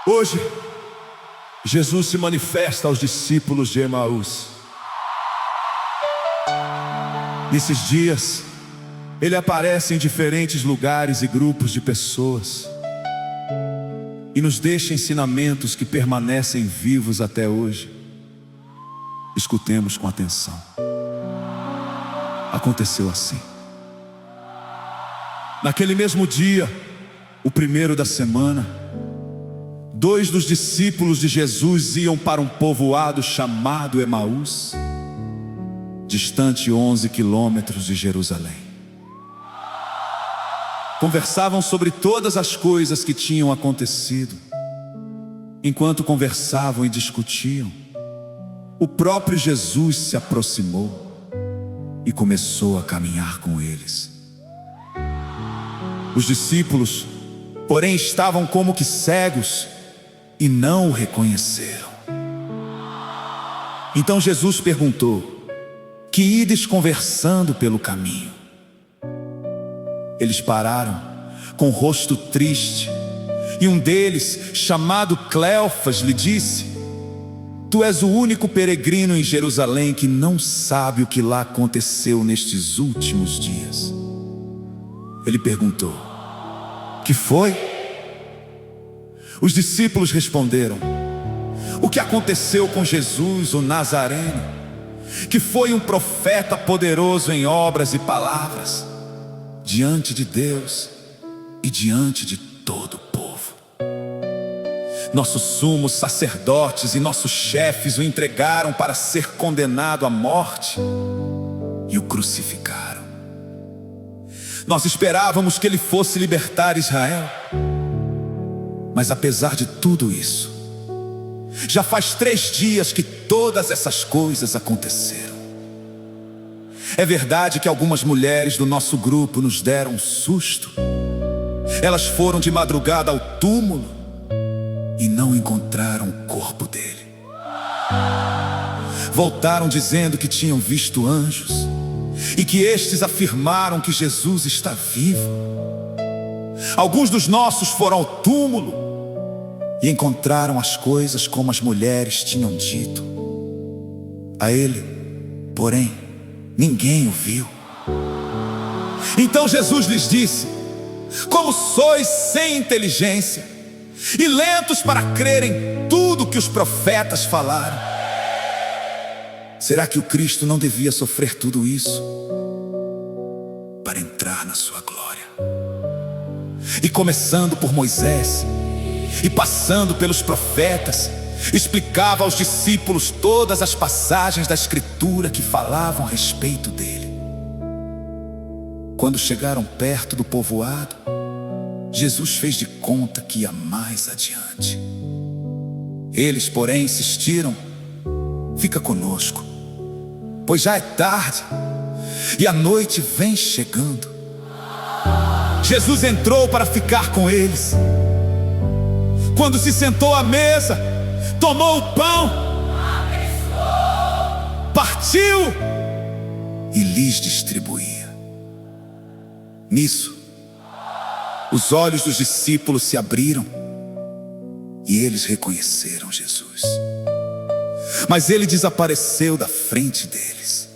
Hoje, Jesus se manifesta aos discípulos de Emaús. Nesses dias, Ele aparece em diferentes lugares e grupos de pessoas e nos deixa ensinamentos que permanecem vivos até hoje. Escutemos com atenção. Aconteceu assim. Naquele mesmo dia, o primeiro da semana, 2 dos discípulos de Jesus iam para um povoado chamado Emaús, distante 11 quilômetros de Jerusalém. Conversavam sobre todas as coisas que tinham acontecido. Enquanto conversavam e discutiam, o próprio Jesus se aproximou e começou a caminhar com eles. Os discípulos, porém, estavam como que cegos e não o reconheceram. Então Jesus perguntou: que ides conversando pelo caminho? Eles pararam, com o rosto triste, e um deles, chamado Cleofas, lhe disse: tu és o único peregrino em Jerusalém que não sabe o que lá aconteceu nestes últimos dias. Ele perguntou: que foi? Os discípulos responderam: o que aconteceu com Jesus, o Nazareno, que foi um profeta poderoso em obras e palavras, diante de Deus e diante de todo o povo. Nossos sumos sacerdotes e nossos chefes o entregaram para ser condenado à morte e o crucificaram. Nós esperávamos que ele fosse libertar Israel, mas apesar de tudo isso, já faz 3 dias que todas essas coisas aconteceram. É verdade que algumas mulheres do nosso grupo nos deram um susto. Elas foram de madrugada ao túmulo e não encontraram o corpo dele. Voltaram dizendo que tinham visto anjos e que estes afirmaram que Jesus está vivo. Alguns dos nossos foram ao túmulo e encontraram as coisas como as mulheres tinham dito. A ele, porém, ninguém o viu. Então Jesus lhes disse: como sois sem inteligência e lentos para crerem tudo que os profetas falaram. Será que o Cristo não devia sofrer tudo isso para entrar na sua glória? E começando por Moisés e passando pelos profetas, explicava aos discípulos todas as passagens da Escritura que falavam a respeito dele. Quando chegaram perto do povoado, Jesus fez de conta que ia mais adiante. Eles, porém, insistiram: fica conosco, pois já é tarde e a noite vem chegando. Jesus entrou para ficar com eles. Quando se sentou à mesa, tomou o pão, partiu e lhes distribuía. Nisso, os olhos dos discípulos se abriram e eles reconheceram Jesus. Mas ele desapareceu da frente deles.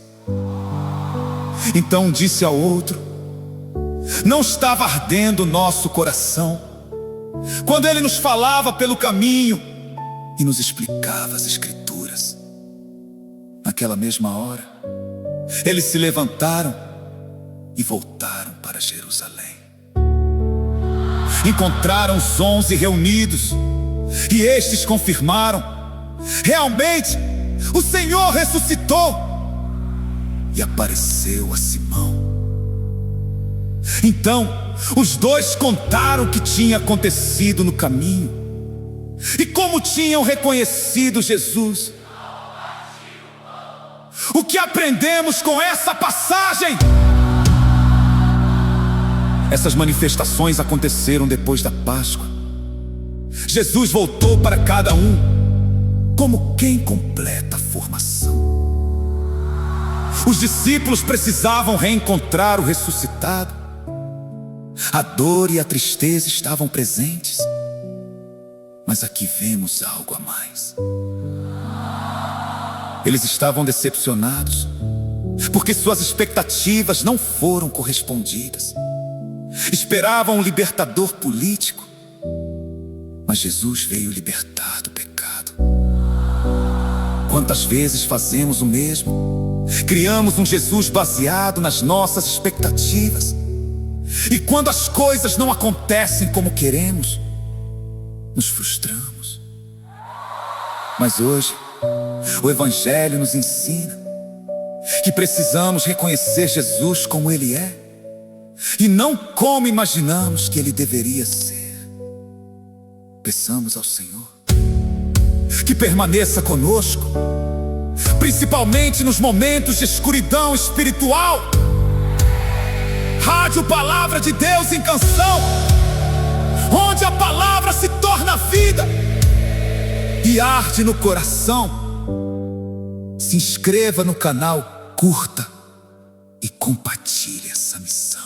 Então disse ao outro: não estava ardendo o nosso coração quando ele nos falava pelo caminho e nos explicava as Escrituras? Naquela mesma hora, eles se levantaram e voltaram para Jerusalém. Encontraram os 11 reunidos e estes confirmaram: realmente o Senhor ressuscitou e apareceu a Simão. Então os 2 contaram o que tinha acontecido no caminho e como tinham reconhecido Jesus. O que aprendemos com essa passagem? Essas manifestações aconteceram depois da Páscoa. Jesus voltou para cada um como quem completa a formação. Os discípulos precisavam reencontrar o ressuscitado. A dor e a tristeza estavam presentes, Mas aqui vemos algo a mais. Eles estavam decepcionados, porque suas expectativas não foram correspondidas. Esperavam um libertador político, mas Jesus veio libertar do pecado. Quantas vezes fazemos o mesmo? Criamos um Jesus baseado nas nossas expectativas, e quando as coisas não acontecem como queremos, nos frustramos. Mas hoje, o Evangelho nos ensina que precisamos reconhecer Jesus como Ele é, e não como imaginamos que Ele deveria ser. Peçamos ao Senhor que permaneça conosco, principalmente nos momentos de escuridão espiritual. Rádio Palavra de Deus em Canção, onde a palavra se torna vida e arde no coração. Se inscreva no canal, curta e compartilhe essa missão.